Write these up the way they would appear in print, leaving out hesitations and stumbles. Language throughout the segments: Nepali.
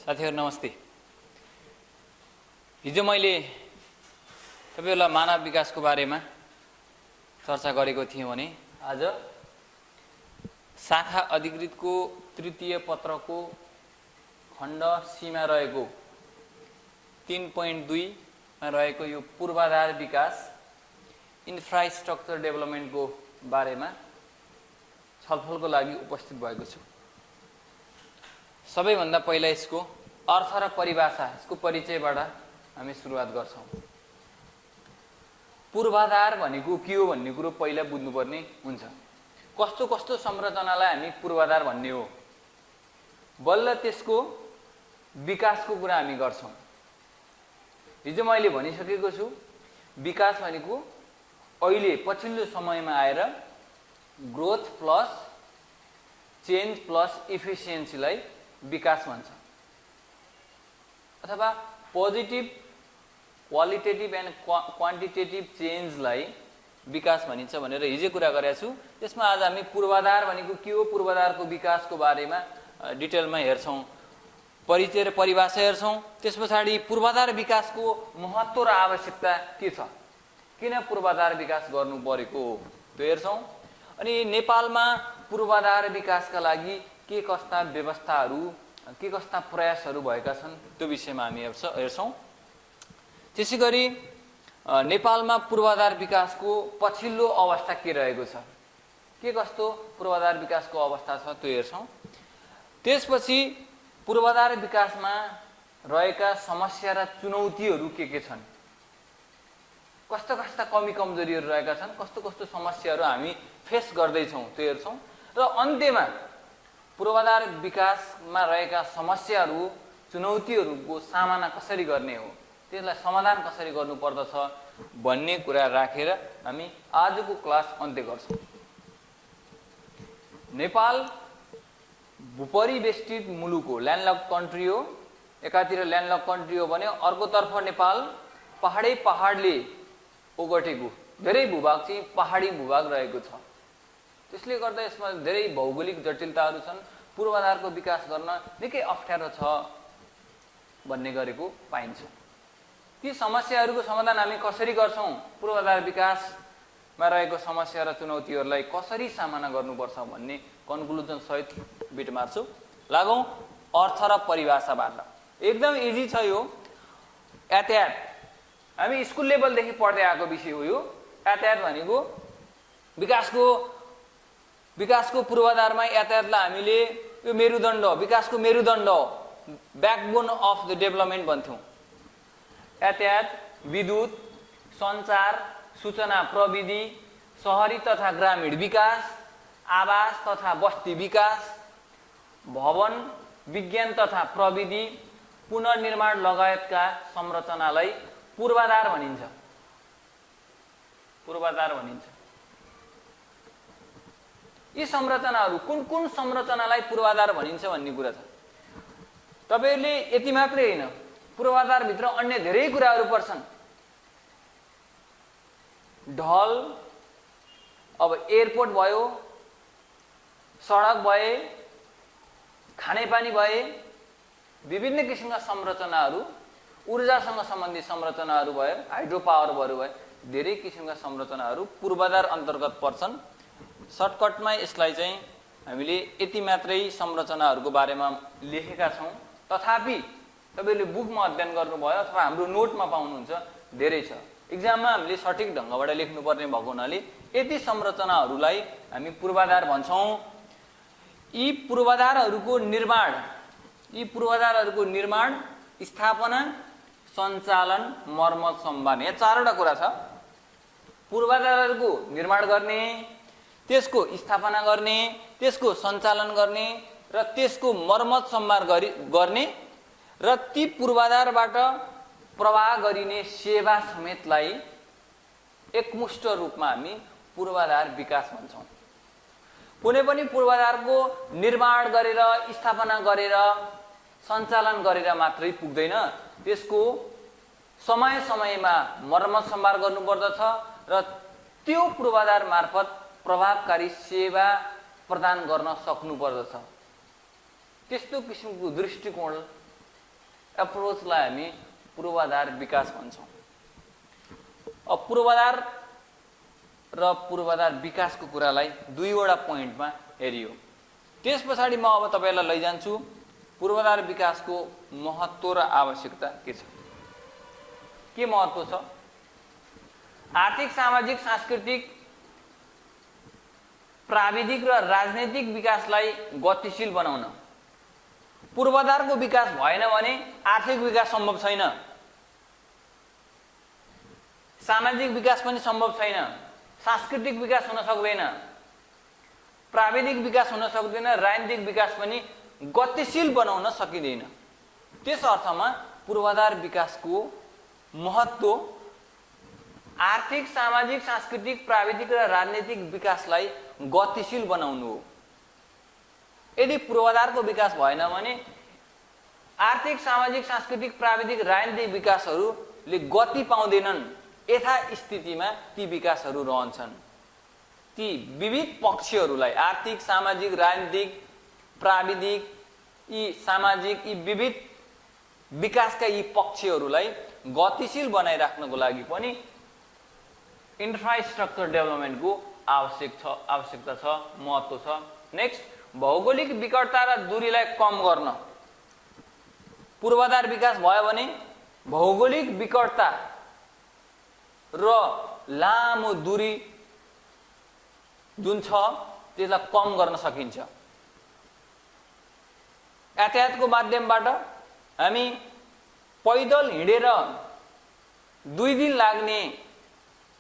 साथीहरु नमस्ते। हिजो मैले तपाईहरुलाई मानव विकासको बारेमा चर्चा गरेको थिएँ भने आज शाखा अधिकृतको तृतीय पत्रको खण्ड सीमा रहेको 3.2 मा रहेको यो पूर्वाधार विकास इन्फ्रास्ट्रक्चर डेभलपमेन्टको बारेमा छलफलको लागि उपस्थित भएको छु। सबैभन्दा पहिला यसको अर्थ र परिभाषा, यसको परिचयबाट हामी सुरुवात गर्छौं। पूर्वाधार भनेको के हो भन्ने कुरो पहिला बुझ्नुपर्ने हुन्छ। कस्तो कस्तो संरचनालाई हामी पूर्वाधार भन्ने हो, बल्ल त्यसको विकासको कुरा हामी गर्छौं। हिजो मैले भनिसकेको छु, विकास भनेको अहिले पछिल्लो समयमा आएर ग्रोथ प्लस चेन्ज प्लस इफिसिएन्सीलाई विकास भन्छ, अथवा पोजिटिभ क्वालिटेटिभ एन्ड क्वान्टिटेटिभ चेन्जलाई विकास भनिन्छ भनेर हिजो कुरा गरेका छु। त्यसमा आज हामी पूर्वाधार भनेको के हो, पूर्वाधारको विकासको बारेमा डिटेलमा हेर्छौं, परिचय र परिभाषा हेर्छौं। त्यसपछि पूर्वाधार विकासको महत्त्व र आवश्यकता के छ, किन पूर्वाधार विकास गर्नु परेको हो त्यो हेर्छौं। अनि नेपालमा पूर्वाधार विकासका लागि के कस्ता व्यवस्थाहरू, के कस्ता प्रयासहरू भएका छन् त्यो विषयमा हामी हेर्छौं। त्यसैगरी नेपालमा पूर्वाधार विकासको पछिल्लो अवस्था के रहेको छ, के कस्तो पूर्वाधार विकासको अवस्था छ त्यो हेर्छौं। त्यसपछि पूर्वाधार विकासमा रहेका समस्या र चुनौतीहरू के छन्, कस्ता कस्ता कमी कमजोरीहरू रहेका छन्, कस्तो कस्तो समस्याहरू हामी फेस गर्दैछौँ त्यो हेर्छौं। र अन्त्यमा पूर्वाधार विकासमा रहेका समस्याहरू चुनौतीहरूको सामना कसरी गर्ने हो, त्यसलाई समाधान कसरी गर्नुपर्दछ भन्ने कुरा राखेर हामी आजको क्लास अन्त्य गर्छौं। नेपाल भूपरिवेष्टित मुलुक हो, ल्यान्डलक कन्ट्री हो। एकातिर ल्यान्डलक कन्ट्री हो भने अर्कोतर्फ नेपाल पहाडले ओगटेको धेरै भूभाग चाहिँ पहाडी भूभाग रहेको छ। त्यसले गर्दा यसमा धेरै भौगोलिक जटिलताहरू छन्। पूर्वाधारको विकास गर्न निकै अप्ठ्यारो छ भन्ने गरेको पाइन्छ। ती समस्याहरूको समाधान हामी कसरी गर्छौं, पूर्वाधार विकासमा रहेको समस्या र चुनौतीहरूलाई कसरी सामना गर्नुपर्छ भन्ने कन्क्लुजन सहित बिट मार्छु। लागौं अर्थ र परिभाषाबाट। एकदम इजी छ यो। यातायात हामी स्कुल लेभलदेखि पढ्दै आएको विषय हो यो। यातायात भनेको विकासको पूर्वाधारमा यातायातलाई हामीले यो मेरुदण्ड, विकासको मेरुदण्ड हो, ब्याकबोन अफ द डेभलपमेन्ट भन्थ्यौं। यातायात, विद्युत, सञ्चार, सूचना प्रविधि, शहरी तथा ग्रामीण विकास, आवास तथा बस्ती विकास, भवन विज्ञान तथा प्रविधि, पुनर्निर्माण लगायतका संरचनालाई पूर्वाधार भनिन्छ। पूर्वाधार भनिन्छ। यी संरचनाहरू कुन कुन संरचनालाई पूर्वाधार भनिन्छ भन्ने कुरा छ। तपाईहरुले यति मात्रै हैन, पूर्वाधार भित्र अन्य धेरै कुराहरू पर्छन्। ढल, अब एयरपोर्ट भयो, सडक भए, खानेपानी भए, विभिन्न किसिमका संरचनाहरू, ऊर्जासँग सम्बन्धित संरचनाहरू भयो, हाइड्रो पावरहरू भयो, धेरै किसिमका संरचनाहरू पूर्वाधार अन्तर्गत पर्छन्। सर्टकटमा यसलाई चाहिँ हामीले यति मात्रै संरचनाहरूको बारेमा लेखेका छौं। तथापि तपाईले बुकमा अध्ययन गर्नुभयो अथवा हाम्रो नोटमा पाउनुहुन्छ, धेरै छ। एक्जाममा हामीले सठिक ढंगबाट लेख्नुपर्ने भएको हुनाले यति संरचनाहरूलाई हामी पूर्वाधार भन्छौं। यी पूर्वाधारहरूको निर्माण, स्थापना, सञ्चालन, मर्मत, सम्भावना, यहाँ चारवटा कुरा छ। पूर्वाधारहरूको निर्माण गर्ने, त्यसको स्थापना गर्ने, त्यसको सञ्चालन गर्ने र त्यसको मर्मत सम्भार गर्ने र ती पूर्वाधारबाट प्रवाह गरिने सेवा समेतलाई एकमुष्ट रूपमा हामी पूर्वाधार विकास भन्छौं। कुनै पनि पूर्वाधारको निर्माण गरेर, स्थापना गरेर, सञ्चालन गरेर मात्रै पुग्दैन, त्यसको समय समयमा मर्मत सम्भार गर्नुपर्दछ र त्यो पूर्वाधार मार्फत प्रभावकारी सेवा प्रदान गर्न सक्नुपर्दछ। त्यस्तो किसिमको दृष्टिकोण एप्रोचलाई हामी पूर्वाधार विकास भन्छौँ। अब पूर्वाधार र पूर्वाधार विकासको कुरालाई दुईवटा पोइन्टमा हेरियो। त्यस पछाडि म अब तपाईलाई लैजान्छु पूर्वाधार विकासको महत्त्व र आवश्यकता के छ। के महत्त्व छ? आर्थिक, सामाजिक, सांस्कृतिक, प्राविधिक र राजनैतिक विकासलाई गतिशील बनाउन पूर्वाधारको विकास भएन भने आर्थिक विकास सम्भव छैन, सामाजिक विकास पनि सम्भव छैन, सांस्कृतिक विकास हुन सक्दैन, प्राविधिक विकास हुन सक्दैन, राजनीतिक विकास पनि गतिशील बनाउन सकिँदैन। त्यस अर्थमा पूर्वाधार विकासको महत्त्व आर्थिक, सामाजिक, सांस्कृतिक, प्राविधिक र राजनीतिक विकासलाई गतिशील बनाउनु हो। यदि पूर्वाधारको विकास भएन भने आर्थिक, सामाजिक, सांस्कृतिक, प्राविधिक, राजनीतिक विकासहरूले गति पाउँदैनन्। यथास्थितिमा ती विकासहरू रहन्छन्। ती विविध पक्षहरूलाई आर्थिक, सामाजिक, राजनीतिक, प्राविधिक, यी सामाजिक, यी विविध विकासका यी पक्षहरूलाई गतिशील बनाइराख्नको लागि पनि इन्फ्रास्ट्रक्चर डेभलपमेन्टको आवश्यकता छ, महत्त्व छ। नेक्स्ट, भौगोलिक विकटता र दूरीलाई कम गर्न पूर्वाधार विकास भयो भने भौगोलिक विकटता र लामो दूरी जुन छ त्यसलाई कम गर्न सकिन्छ। यातायातको माध्यमबाट हामी पैदल हिँडेर 2 दिन लाग्ने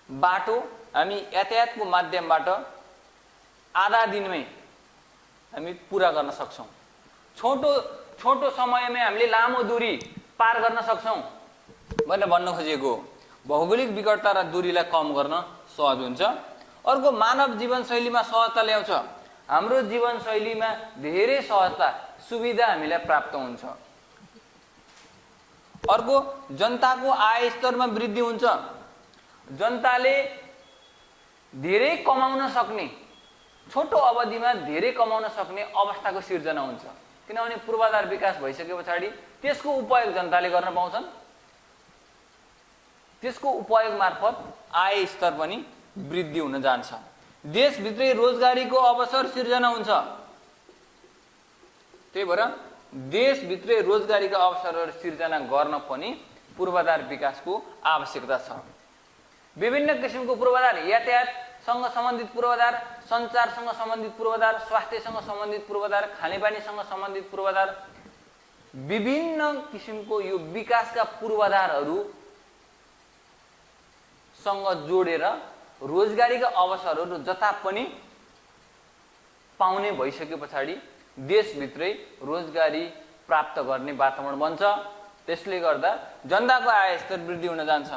बाटो हामी यातायातको माध्यमबाट आधा दिनमै हामी पूरा गर्न सक्छौं। छोटो समयमै हामीले लामो दूरी पार गर्न सक्छौं भनेर भन्न खोजेको। भौगोलिक विकटता र दूरीलाई कम गर्न सहज हुन्छ। अर्को, मानव जीवनशैलीमा सहजता ल्याउँछ। हाम्रो जीवनशैलीमा धेरै सहजता, सुविधा हामीलाई प्राप्त हुन्छ। अर्को, जनताको आय स्तरमा वृद्धि हुन्छ। जनताले धेरै कमाउन सक्ने, छोटो अवधिमा धेरै कमाउन सक्ने अवस्थाको सिर्जना हुन्छ। किनभने पूर्वाधार विकास भइसके पछाडि त्यसको उपयोग जनताले गर्न पाउँछन्। त्यसको उपयोग मार्फत आय स्तर पनि वृद्धि हुन जान्छ। देशभित्रै रोजगारीको अवसर सिर्जना हुन्छ। त्यही भएर देशभित्रै रोजगारीका अवसरहरू सिर्जना गर्न पनि पूर्वाधार विकासको आवश्यकता छ। विभिन्न किसिमको पूर्वाधार, यातायातसँग सम्बन्धित पूर्वाधार, सञ्चारसँग सम्बन्धित पूर्वाधार, स्वास्थ्यसँग सम्बन्धित पूर्वाधार, खानेपानीसँग सम्बन्धित पूर्वाधार, विभिन्न किसिमको यो विकासका पूर्वाधारहरू सँग जोडेर रोजगारीका अवसरहरू जता पनि पाउने भइसके पछाडि देशभित्रै रोजगारी प्राप्त गर्ने वातावरण बन्छ। त्यसले गर्दा जनताको आय स्तर वृद्धि हुन जान्छ।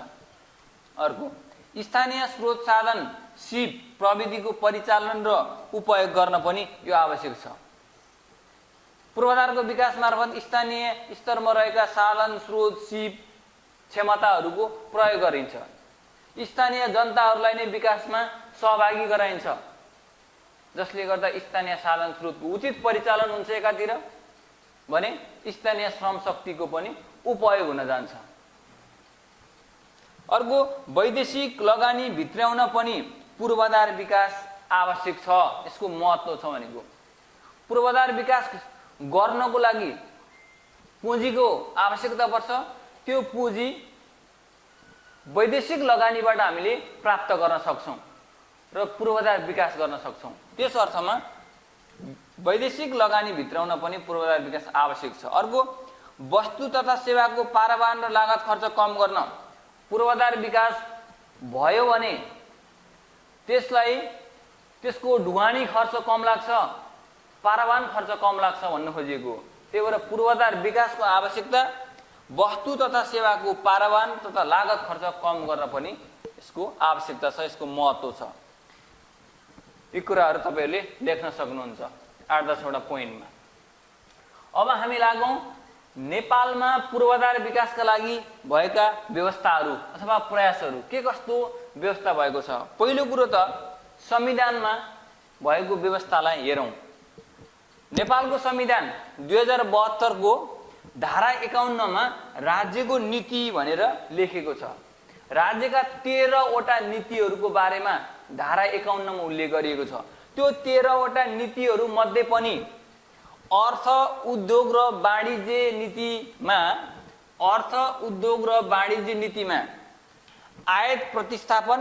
अर्को, स्थानीय स्रोत साधन, सिप प्रविधिको परिचालन र उपयोग गर्न पनि यो आवश्यक छ। पूर्वाधारको विकास मार्फत स्थानीय स्तरमा रहेका साधन, स्रोत, सिप क्षमताहरूको प्रयोग गरिन्छ। स्थानीय जनताहरूलाई नै विकासमा सहभागी गराइन्छ, जसले गर्दा स्थानीय साधन स्रोतको उचित परिचालन हुन्छ एकातिर भने स्थानीय श्रम शक्तिको पनि उपयोग हुन जान्छ। अर्को, वैदेशिक लगानी भित्र्याउन पनि पूर्वाधार विकास आवश्यक छ। यसको महत्त्व छ भनेको पूर्वाधार विकास गर्नको लागि पुँजीको आवश्यकता पर्छ। त्यो पुँजी वैदेशिक लगानीबाट हामीले प्राप्त गर्न सक्छौं र पूर्वाधार विकास गर्न सक्छौं। त्यस अर्थमा वैदेशिक लगानी भित्राउन पनि पूर्वाधार विकास आवश्यक छ। अर्को, वस्तु तथा सेवाको पारावान र लागत खर्च कम गर्न पूर्वाधार विकास भयो भने त्यसको ढुवानी खर्च कम लाग्छ, पारावान खर्च कम लाग्छ भन्न खोजिएको। त्यही भएर पूर्वाधार विकासको आवश्यकता वस्तु तथा सेवाको पारावान तथा लागत खर्च कम गर्न पनि यसको आवश्यकता छ, यसको महत्त्व छ। यी कुराहरू तपाईहरुले लेख्न सक्नुहुन्छ 8-10 वटा पोइन्टमा। अब हामी लागौं नेपालमा पूर्वाधार विकासका लागि भएका व्यवस्थाहरू अथवा प्रयासहरू के कस्तो व्यवस्था भएको छ। पहिलो कुरो त संविधानमा भएको व्यवस्थालाई हेरौं। नेपालको संविधान 2072 को धारा 51 मा राज्यको नीति भनेर लेखेको छ। राज्यका 13 वटा नीतिहरूको बारेमा धारा 51 मा उल्लेख गरिएको छ। त्यो 13 वटा नीतिहरू मध्ये पनि अर्थ उद्योग र वाणिज्य नीतिमा आयात प्रतिस्थापन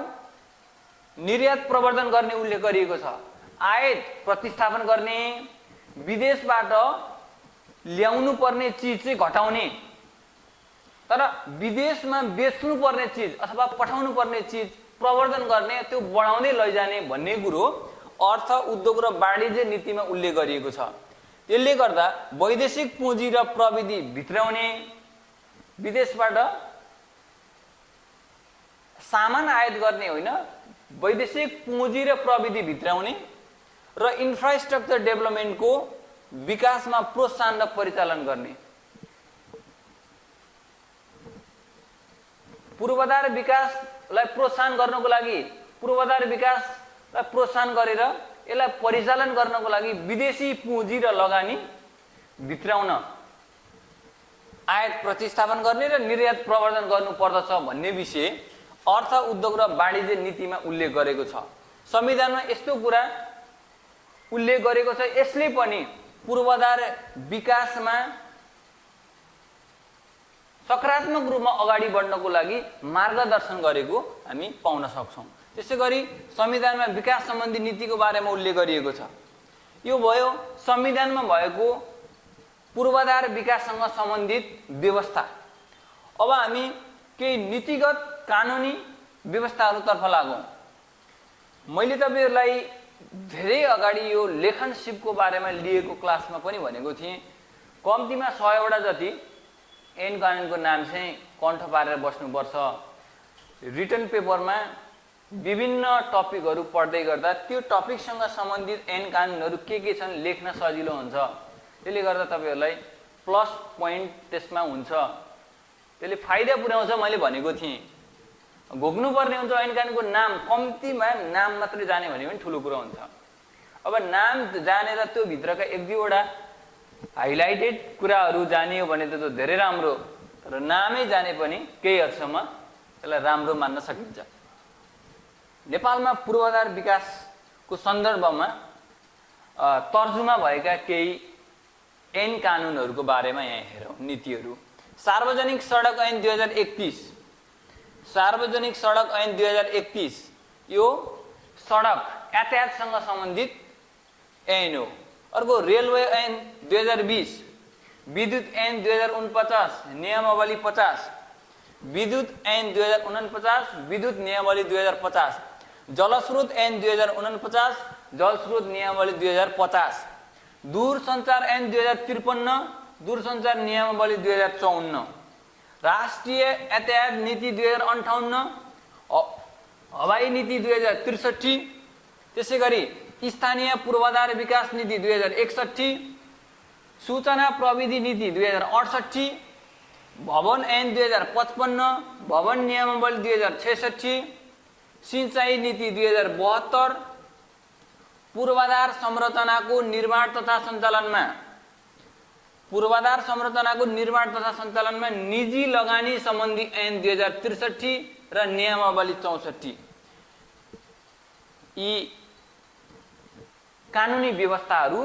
निर्यात प्रवर्धन गर्ने उल्लेख गरिएको छ। आयात प्रतिस्थापन गर्ने, विदेशबाट ल्याउनु पर्ने चीज चाहिँ घटाउने, तर विदेशमा बेच्नु पर्ने चीज अथवा पठाउनु पर्ने चीज प्रवर्धन गर्ने, त्यो बढाउँदै लैजाने भन्ने कुरो अर्थ उद्योग र वाणिज्य नीतिमा उल्लेख गरिएको छ। त्यसले गर्दा वैदेशिक पुँजी र प्रविधि भित्राउने, विदेशबाट सामान आयात गर्ने होइन, वैदेशिक पुँजी र प्रविधि भित्राउने र इन्फ्रास्ट्रक्चर डेभलपमेन्टको विकासमा प्रोत्साहन र परिचालन गर्ने, पूर्वाधार विकासलाई प्रोत्साहन गर्नको लागि, पूर्वाधार विकासलाई प्रोत्साहन गरेर यसलाई परिचालन गर्नको लागि विदेशी पुँजी र लगानी भित्राउन आयात प्रतिस्थापन गर्ने र निर्यात प्रवर्धन गर्नु पर्दछ भन्ने विषय अर्थ उद्योग र वाणिज्य नीतिमा उल्लेख गरेको छ। संविधानमा यस्तो कुरा उल्लेख गरेको छ। यसले पनि पूर्वाधार विकासमा सकारात्मक रूपमा अगाडि बढ्नको लागि मार्गदर्शन गरेको हामी पाउन सक्छौं। त्यसैगरी संविधानमा विकास सम्बन्धी नीतिको बारेमा उल्लेख गरिएको छ। यो भयो संविधानमा भएको पूर्वाधार विकाससँग सम्बन्धित व्यवस्था। अब हामी केही नीतिगत कानुनी व्यवस्थाहरूतर्फ लागौं। मैले तपाईहरुलाई धेरै अगाडि यो लेखन सिपको बारेमा लिएको क्लासमा पनि भनेको थिएँ, कम्तीमा 100 वटा जति ऐन कानुनको नाम चाहिँ कण्ठ पारेर बस्नुपर्छ। रिटन पेपरमा विभिन्न टपिकहरू पढ्दै गर्दा त्यो टपिकसँग सम्बन्धित ऐन कानुनहरू के छन् लेख्न सजिलो हुन्छ। त्यसले गर्दा तपाईहरुलाई प्लस प्वाइन्ट त्यसमा हुन्छ, त्यसले फाइदा पुर्याउँछ। मैले भनेको थिएँ घोक्नुपर्ने हुन्छ ऐन कानुनको नाम, कम्तीमा नाम मात्रै जाने भने पनि ठुलो कुरा हुन्छ। अब नाम जानेर त्यो भित्रका एक दुईवटा हाइलाइटेड कुराहरू जानियो भने त धेरै राम्रो, तर नामै जाने पनि केही हदसम्म त्यसलाई राम्रो मान्न सकिन्छ। नेपालमा पूर्वाधार विकासको सन्दर्भमा तर्जुमा भएका केही ऐन कानुनहरूको बारेमा यहाँ हेरौँ। नीतिहरू: सार्वजनिक सडक ऐन 2031, सार्वजनिक सडक ऐन 2031 यो सडक यातायातसँग सम्बन्धित ऐन हो। अर्को रेलवे ऐन 2020, विद्युत ऐन 2049 नियमावली 50, विद्युत ऐन 2049 विद्युत नियमावली 2050, जलस्रोत ऐन 2049 जलस्रोत नियमावली 2050, दूरसञ्चार ऐन 2053 दूरसञ्चार नियमावली 2054, राष्ट्रिय यातायात नीति 2058, हवाई नीति 2063, त्यसैगरी स्थानीय पूर्वाधार विकास नीति 2061, सूचना प्रविधि नीति 2068, भवन ऐन 2055, भवन नियमावली 2066, सिंचाई नीति 2072, पूर्वाधार संरचनाको निर्माण तथा सञ्चालनमा निजी लगानी सम्बन्धी ऐन 2063 र नियमावली 64। यी कानुनी व्यवस्थाहरू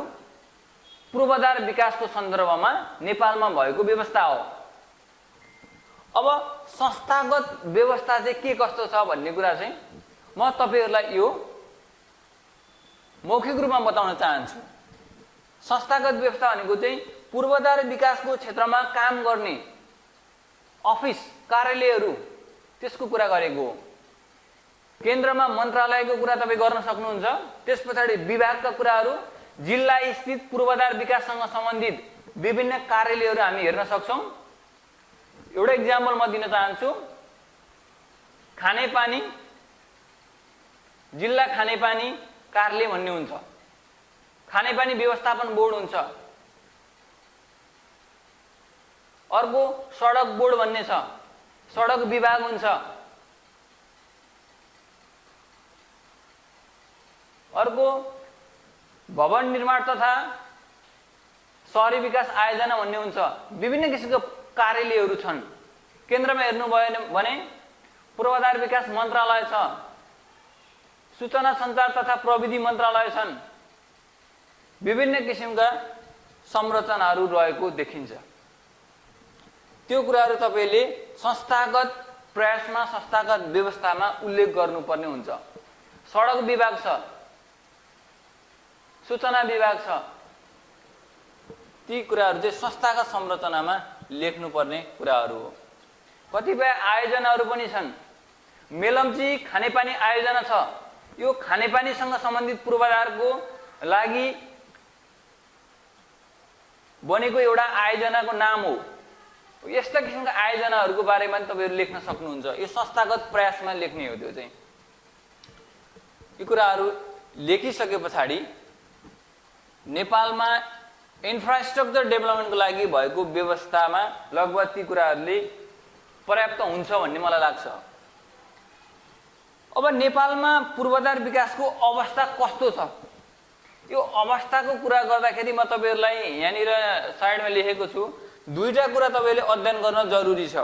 पूर्वाधार विकासको सन्दर्भमा नेपालमा भएको व्यवस्था हो। अब संस्थागत व्यवस्था चाहिँ के कस्तो छ भन्ने कुरा चाहिँ म तपाईहरुलाई यो मौखिक रूपमा बताउन चाहन्छु। संस्थागत व्यवस्था भनेको चाहिँ पूर्वाधार विकासको क्षेत्रमा काम गर्ने अफिस कार्यालयहरू त्यसको कुरा गरेको हो। केन्द्रमा मन्त्रालयको कुरा तपाई गर्न सक्नुहुन्छ। त्यसपछि विभागका कुराहरू, जिल्ला स्थित पूर्वाधार विकाससँग सम्बन्धित विभिन्न कार्यालयहरू हामी हेर्न सक्छौं। एउटा एक्जाम्पल म दिन चाहन्छु। खानेपानी जिल्ला खानेपानी कार्यालय भन्ने हुन्छ, खानेपानी व्यवस्थापन बोर्ड हुन्छ। अर्को सडक बोर्ड भन्ने छ, सडक विभाग हुन्छ। अर्को भवन निर्माण तथा शहरी विकास आयोजना भन्ने हुन्छ। विभिन्न किसिमका कार्यालयहरू छन्। केन्द्रमा हेर्नुभयो भने पूर्वाधार विकास मन्त्रालय छ, सूचना सञ्चार तथा प्रविधि मन्त्रालय छन्। विभिन्न किसिमका संरचनाहरू रहेको देखिन्छ। त्यो कुराहरू तपाईले संस्थागत प्रयासमा, संस्थागत व्यवस्थामा उल्लेख गर्नुपर्ने हुन्छ। सडक विभाग छ, सूचना विभाग छ, ती कुराहरू चाहिँ संस्थागत संरचनामा लेख्नुपर्ने कुराहरू हो। कतिपय आयोजनाहरू पनि छन्। मेलम्ची खानेपानी आयोजना छ, यो खानेपानीसँग सम्बन्धित पूर्वाधारको लागि बनेको एउटा आयोजनाको नाम हो। यस्ता किसिमका आयोजनाहरूको बारेमा पनि तपाईहरु लेख्न सक्नुहुन्छ। यो संस्थागत प्रयासमा लेख्ने हो। त्यो चाहिँ यी कुराहरू लेखिसके पछाडि नेपालमा इन्फ्रास्ट्रक्चर डेभलपमेन्टको लागि भएको व्यवस्थामा लगभग ती कुराहरूले पर्याप्त हुन्छ भन्ने मलाई लाग्छ। अब नेपालमा पूर्वाधार विकासको अवस्था कस्तो छ, यो अवस्थाको कुरा गर्दाखेरि म तपाईहरुलाई यहाँनिर साइडमा लेखेको छु। दुईटा कुरा तपाईले अध्ययन गर्न जरुरी छ।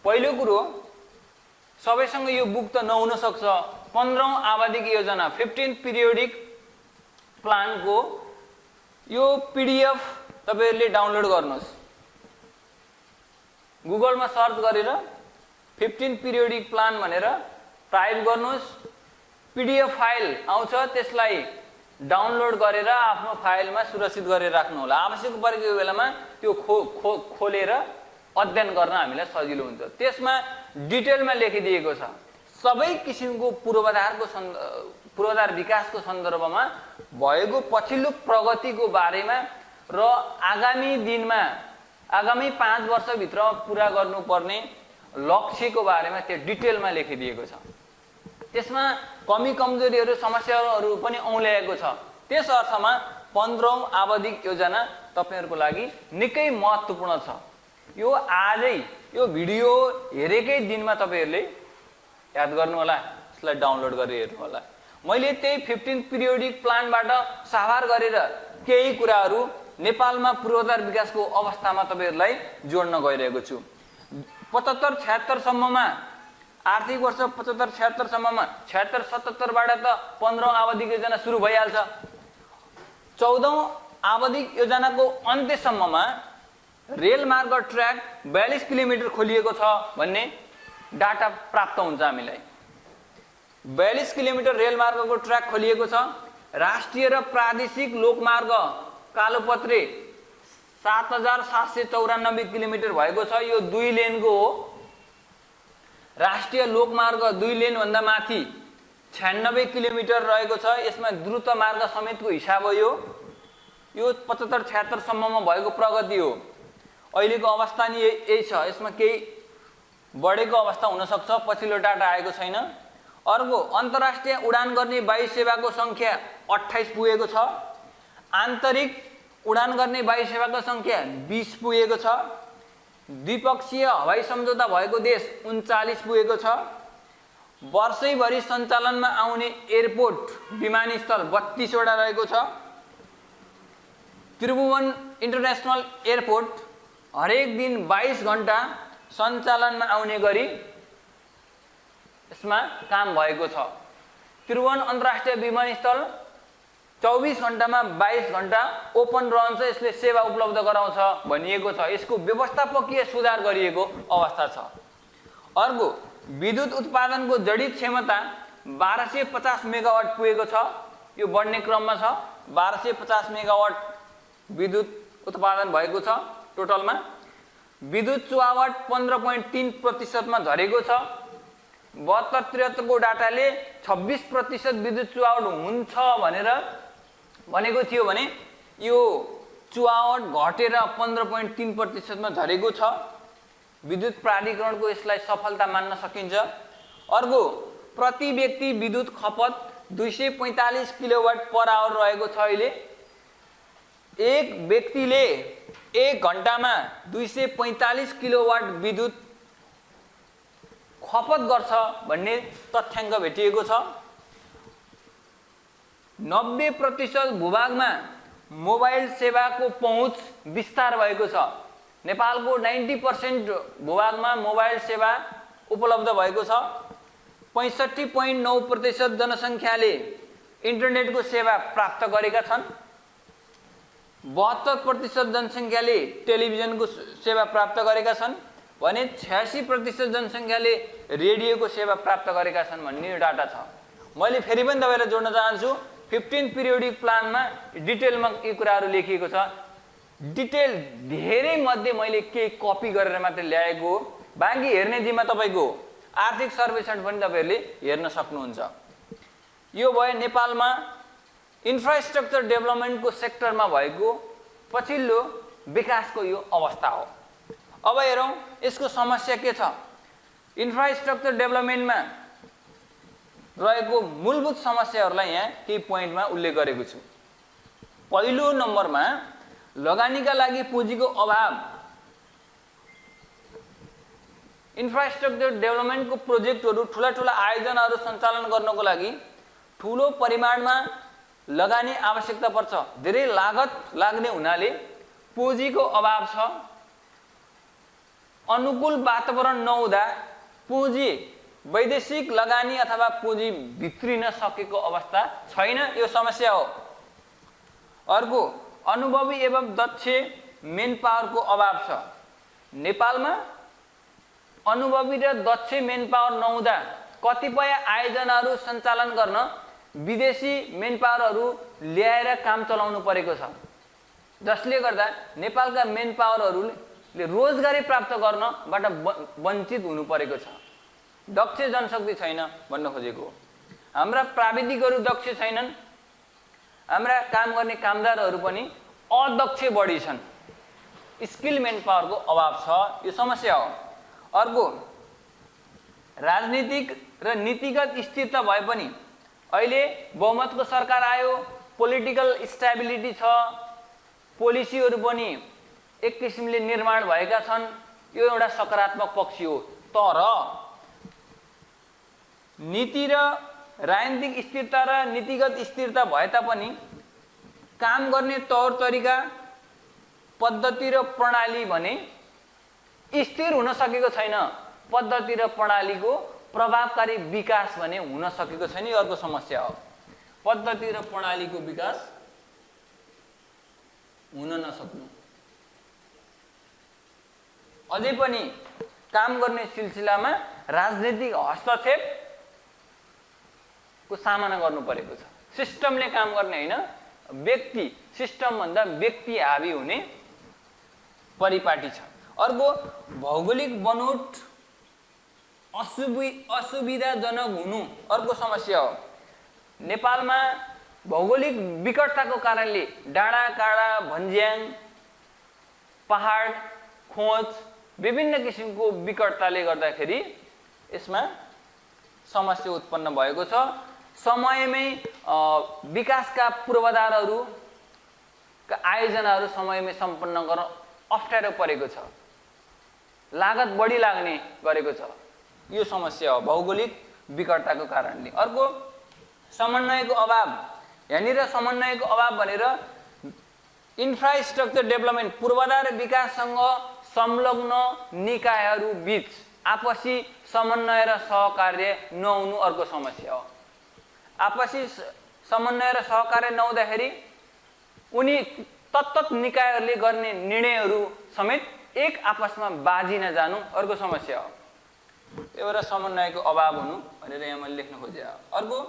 पहिलो कुरो, सबैसँग यो बुक त नहुन सक्छ। 15औं आबादिक योजना 15th पिरियोडिक प्लानको यो पीडीएफ तपाईहरुले डाउनलोड गर्नुहोस्। गुगलमा सर्च गरेर 15th पिरियोडिक प्लान भनेर टाइप गर्नुहोस्। पीडीएफ फाइल आउँछ, त्यसलाई डाउनलोड गरेर आफ्नो फाइलमा सुरक्षित गरेर राख्नु होला। आवश्यक परेको बेलामा त्यो खोलेर अध्ययन गर्न हामीलाई सजिलो हुन्छ। त्यसमा डिटेलमा लेखिदिएको छ सबै किसिमको पूर्वाधार विकासको सन्दर्भमा भएको पछिल्लो प्रगतिको बारेमा र आगामी दिनमा, आगामी 5 वर्षभित्र पूरा गर्नुपर्ने लक्ष्यको बारेमा त्यो डिटेलमा लेखिदिएको छ। त्यसमा कमी कमजोरीहरू, समस्याहरू पनि औल्याएको छ। त्यस अर्थमा 15औं आबादिक योजना तपाईहरुको लागि निकै महत्त्वपूर्ण छ। यो आजै यो भिडियो हेरेकै दिनमा तपाईहरुले याद गर्नु होला, यसलाई डाउनलोड गरेर हेर्नु होला। मैले त्यही 15th पिरियोडिक प्लानबाट साभार गरेर केही कुराहरू नेपालमा पूर्वाधार विकासको अवस्थामा तपाईहरुलाई जोड्न गइरहेको छु। 75-76 सम्ममा, आर्थिक वर्ष 75-76 सम्ममा, 76-77 बाट त 15औं आबादिक योजना सुरु भइहाल्छ। 14औं आबादिक योजनाको अन्त्यसम्ममा रेल मार्ग ट्र्याक 42 किलोमिटर खोलिएको छ भन्ने डाटा प्राप्त हुन्छ हामीलाई। 42 किलोमिटर रेल मार्गको ट्र्याक खोलिएको छ। राष्ट्रिय र प्रादेशिक लोकमार्ग कालोपत्रे 7794 किलोमिटर भएको छ। यो 2 लेनको हो। राष्ट्रिय लोकमार्ग 2 लेन भन्दा माथि 96 किलोमिटर रहेको छ। यसमा द्रुत मार्ग समेतको हिसाब हो। यो 75-76 सम्ममा भएको प्रगति हो। अहिलेको अवस्था नि यही छ। यसमा केही बढेको अवस्था हुन सक्छ, पछिल्लो डाटा आएको छैन। अर्को, अन्तर्राष्ट्रिय उडान गर्ने वायु सेवाको संख्या 28 पुगेको छ। आन्तरिक उडान गर्ने वायु सेवाको संख्या 20 पुगेको छ। द्विपक्षीय हवाई सम्झौता भएको देश 39 पुगेको छ। वर्षैभरि सञ्चालनमा आउने एयरपोर्ट, विमानस्थल 32 वटा रहेको छ। त्रिभुवन इन्टरनेसनल एयरपोर्ट हरेक दिन 22 घण्टा सञ्चालनमा आउने गरी यसमा काम भएको छ। त्रिभुवन अन्तर्राष्ट्रिय विमानस्थल 24 घण्टामा 22 घण्टा ओपन रहन्छ। यसले सेवा उपलब्ध गराउँछ भनिएको छ। यसको व्यवस्थापकीय सुधार गरिएको अवस्था छ। अर्को, विद्युत उत्पादनको जडित क्षमता 1250 मेगावाट पुगेको छ। यो बढ्ने क्रममा छ। 1250 मेगावाट विद्युत उत्पादन भएको छ टोटलमा। विद्युत चुहावट 15.3% मा झरेको छ। 72-73 को डाटाले 26% विद्युत चुहावट हुन्छ भनेर भनेको थियो भने यो चुहावट घटेर 15.3% मा झरेको छ। विद्युत प्राधिकरणको यसलाई सफलता मान्न सकिन्छ। अर्को, प्रति व्यक्ति विद्युत खपत 245 किलोवाट पर आवर रहेको छ। अहिले एक व्यक्तिले 1 घण्टामा 245 किलोवाट विद्युत खपत गर्छ भन्ने तथ्याङ्क भेटिएको छ। 90% भूभागमा मोबाइल सेवाको पहुँच विस्तार भएको छ। नेपालको 90% भूभागमा मोबाइल सेवा उपलब्ध भएको छ। 65.9% जनसङ्ख्याले इन्टरनेटको सेवा प्राप्त गरेका छन्। 72% जनसङ्ख्याले टेलिभिजनको सेवा प्राप्त गरेका छन् भने 86% जनसङ्ख्याले रेडियोको सेवा प्राप्त गरेका छन् भन्ने डाटा छ। मैले फेरि पनि तपाईलाई जोड्न चाहन्छु 15 पिरियोडिक प्लानमा डिटेलमा यी कुराहरू लेखिएको छ। डिटेल धेरै मध्ये मैले केही कपी गरेर मात्र ल्याएको हो। बाँकी हेर्ने जिम्मा तपाईको आर्थिक सर्वेक्षण पनि तपाईहरुले हेर्न सक्नुहुन्छ। यो भयो नेपालमा इन्फ्रास्ट्रक्चर डेभलपमेन्टको सेक्टरमा भएको पछिल्लो विकासको यो अवस्था हो। अब हेरौं यसको समस्या के छ। इन्फ्रास्ट्रक्चर डेभलपमेन्टमा रहेको मूलभूत समस्याहरूलाई यहाँ केही पोइन्टमा उल्लेख गरेको छु। पहिलो नम्बरमा लगानीका लागि पुँजीको अभाव। इन्फ्रास्ट्रक्चर डेभलपमेन्टको प्रोजेक्टहरू ठूला आयोजनाहरू सञ्चालन गर्नको लागि ठूलो परिमाणमा लगानी आवश्यकता पर्छ। धेरै लागत लाग्ने हुनाले पुँजीको अभाव छ। अनुकूल वातावरण नहुँदा पुँजी वैदेशिक लगानी अथवा पुँजी भित्रिन सकेको अवस्था छैन, यो समस्या हो। अर्को अनुभवी एवं दक्ष मेन पावरको अभाव छ। नेपालमा अनुभवी र दक्ष मेन पावर नहुँदा कतिपय आयोजनाहरू सञ्चालन गर्न विदेशी मेन पावरहरू ल्याएर काम चलाउनु परेको छ, जसले गर्दा नेपालका मेन पावरहरूले रोजगारी प्राप्त गर्नबाट वञ्चित हुनु परेको छ। दक्ष जनशक्ति छैन भन्न खोजेको हो। हाम्रा प्राविधिकहरू दक्ष छैनन्, हाम्रा काम गर्ने कामदारहरू पनि अदक्ष बढी छन्। स्किल मेन पावरको अभाव छ, यो समस्या हो। अर्को राजनीतिक र नीतिगत स्थिरता भए पनि अहिले बहुमतको सरकार आयो, पोलिटिकल स्टेबिलिटी छ, पोलिसीहरू पनि एक किसिमले निर्माण भएका छन्, यो एउटा सकारात्मक पक्ष हो। तर नीति र राजनीतिक स्थिरता र नीतिगत स्थिरता भए तापनि काम गर्ने तौर तरिका, पद्धति र प्रणाली भने स्थिर हुन सकेको छैन। पद्धति र प्रणालीको प्रभावकारी विकास भने हुन सकेको छैन, यो अर्को समस्या हो। पद्धति र प्रणालीको विकास हुन नसक्नु, अझै पनि काम गर्ने सिलसिलामा राजनीतिक हस्तक्षेपको सामना गर्नु परेको छ। सिस्टमले काम गर्ने हैन, व्यक्ति सिस्टम भन्दा व्यक्ति हावी हुने परिपाटी छ। अर्को भौगोलिक बनोट असुविधाजनक हुनु अर्को समस्या हो। नेपालमा भौगोलिक विकटताको कारणले डाँडा काँडा भन्ज्याङ पहाड खोज विभिन्न किसिमको विकटताले गर्दाखेरि यसमा समस्या उत्पन्न भएको छ। समयमै विकासका पूर्वाधारहरूका आयोजनाहरू समयमै सम्पन्न गर्न अप्ठ्यारो परेको छ, लागत बढी लाग्ने गरेको छ, यो समस्या हो भौगोलिक विकटताको कारणले। अर्को समन्वयको अभाव। यहाँनिर समन्वयको अभाव भनेर इन्फ्रास्ट्रक्चर डेभलपमेन्ट पूर्वाधार विकाससँग संलग्न निकायहरू बीच आपसी समन्वय र सहकार्य नहुनु अर्को समस्या हो। आपसी समन्वय र सहकार्य नहुँदाखेरि उनी तत्त निकायहरूले गर्ने निर्णयहरू समेत एक आपसमा बाजिन जानु अर्को समस्या हो। एउटा समन्वयको अभाव हुनु भनेर यहाँ मैले लेख्न खोजेँ। अर्को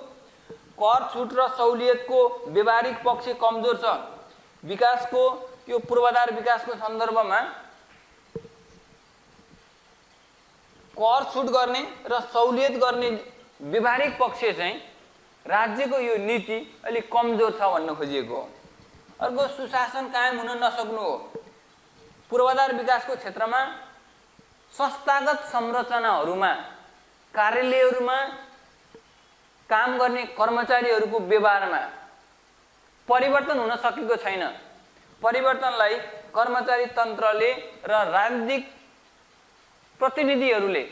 कर छुट र सहुलियतको व्यवहारिक पक्ष कमजोर छ। विकासको यो पूर्वाधार विकासको सन्दर्भमा कर छुट गर्ने र सहुलियत गर्ने व्यवहारिक पक्ष चाहिँ राज्यको यो नीति अलि कमजोर छ भन्न खोजिएको हो। अर्को सुशासन कायम हुन नसक्नु हो। पूर्वाधार विकासको क्षेत्रमा संस्थागत संरचनाहरूमा, कार्यालयहरूमा काम गर्ने कर्मचारीहरूको व्यवहारमा परिवर्तन हुन सकेको छैन। परिवर्तनलाई कर्मचारी तन्त्रले र राजनीतिक प्रतिनिधिहरूले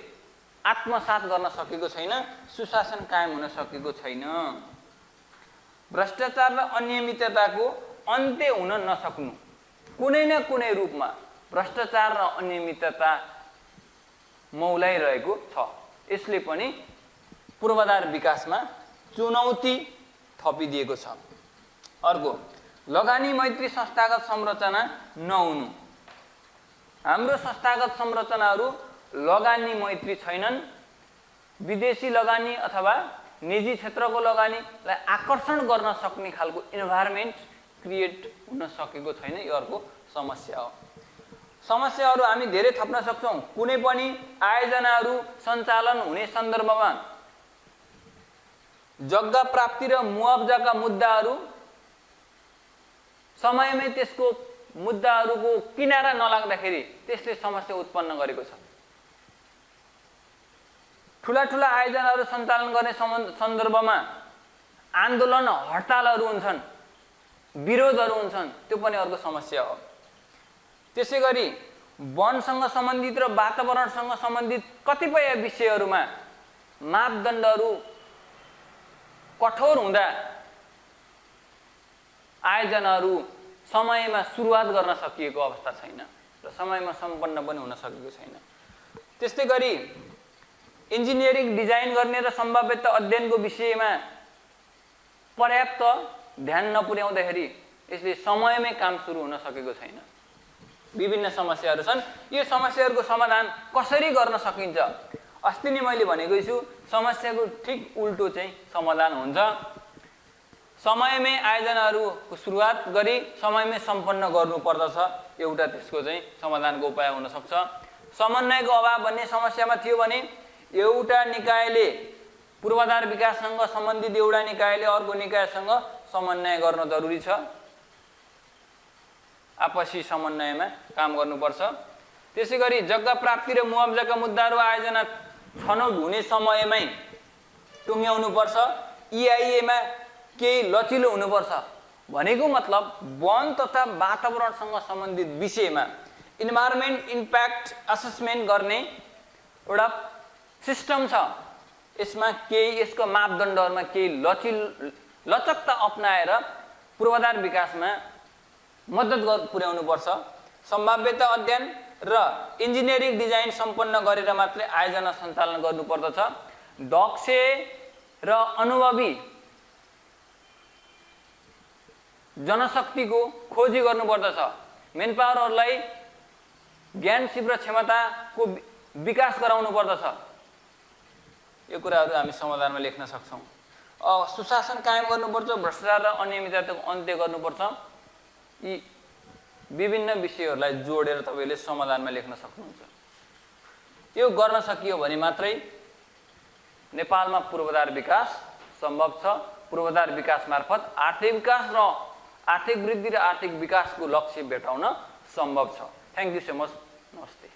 आत्मसात गर्न सकेको छैन। सुशासन कायम हुन सकेको छैन। भ्रष्टाचार र अनियमितताको अन्त्य हुन नसक्नु, कुनै न कुनै रूपमा भ्रष्टाचार र अनियमितता मौलाइरहेको छ। यसले पनि पूर्वाधार विकासमा चुनौती थपिदिएको छ। अर्को, लगानी मैत्री संस्थागत संरचना नहुनु। हाम्रो संस्थागत संरचनाहरू लगानी मैत्री छैनन्। विदेशी लगानी अथवा निजी क्षेत्रको लगानीलाई आकर्षण गर्न सक्ने खालको इन्भाइरोमेन्ट क्रिएट हुन सकेको छैन। यो अर्को समस्या हो। समस्याहरू हामी धेरै थप्न सक्छौँ। कुनै पनि आयोजनाहरू सञ्चालन हुने सन्दर्भमा जग्गा प्राप्ति र मुआब्जाका मुद्दाहरू समयमै त्यसको मुद्दाहरूको किनारा नलाग्दाखेरि त्यसले समस्या उत्पन्न गरेको छ। ठुला ठुला आयोजनाहरू सञ्चालन गर्ने सन्दर्भमा आन्दोलन हडतालहरू हुन्छन्, विरोधहरू हुन्छन्, त्यो पनि अर्को समस्या हो। त्यसै गरी वनसँग सम्बन्धित र वातावरणसँग सम्बन्धित कतिपय विषयहरूमा मापदण्डहरू कठोर हुँदा आयोजनाहरू समयमा सुरुवात गर्न सकिएको अवस्था छैन र समयमा सम्पन्न पनि हुन सकेको छैन। त्यस्तै गरी इन्जिनियरिङ डिजाइन गर्ने र सम्भाव्यता अध्ययनको विषयमा पर्याप्त ध्यान नपुर्याउँदाखेरि यसले समयमै काम सुरु हुन सकेको छैन। विभिन्न समस्याहरू छन्। यो समस्याहरूको समाधान कसरी गर्न सकिन्छ? अस्ति नै मैले भनेकै छु, समस्याको ठिक उल्टो चाहिँ समाधान हुन्छ। समयमै आयोजनाहरूको सुरुवात गरी समयमै सम्पन्न गर्नुपर्दछ। एउटा त्यसको चाहिँ समाधानको उपाय हुन सक्छ। समन्वयको अभाव भन्ने समस्यामा थियो भने एउटा निकायले पूर्वाधार विकाससँग सम्बन्धित एउटा निकायले अर्को निकायसँग समन्वय गर्न जरुरी छ। आपसी समन्वयमा काम गर्नुपर्छ। त्यसै गरी जग्गा प्राप्ति र मुआब्जाका मुद्दाहरू आयोजना छनौट हुने समयमै टुङ्ग्याउनुपर्छ। EIA-मा केही लचिलो हुनुपर्छ भनेको मतलब वन तथा वातावरणसँग सम्बन्धित विषयमा इन्भाइरोमेन्ट इम्प्याक्ट असेसमेन्ट गर्ने एउटा सिस्टम छ। यसमा केही यसको मापदण्डहरूमा केही लचकता अपनाएर पूर्वाधार विकासमा मद्दत पुर्याउनुपर्छ। सम्भाव्यता अध्ययन र इन्जिनियरिङ डिजाइन सम्पन्न गरेर मात्रै आयोजना सञ्चालन गर्नुपर्दछ। दक्ष र अनुभवी जनशक्तिको खोजी गर्नुपर्दछ। मेन पावरहरूलाई ज्ञान सिप र क्षमताको विकास गराउनु पर्दछ। यो कुराहरू हामी समाधानमा लेख्न सक्छौँ। सुशासन कायम गर्नुपर्छ, भ्रष्टाचार र अनियमितताको अन्त्य गर्नुपर्छ। यी विभिन्न विषयहरूलाई जोडेर तपाईँले समाधानमा लेख्न सक्नुहुन्छ। यो गर्न सकियो भने मात्रै नेपालमा पूर्वाधार विकास सम्भव छ। पूर्वाधार विकास मार्फत आर्थिक विकास र आर्थिक वृद्धि र आर्थिक विकासको लक्ष्य भेटाउन सम्भव छ। Thank you so much. नमस्ते।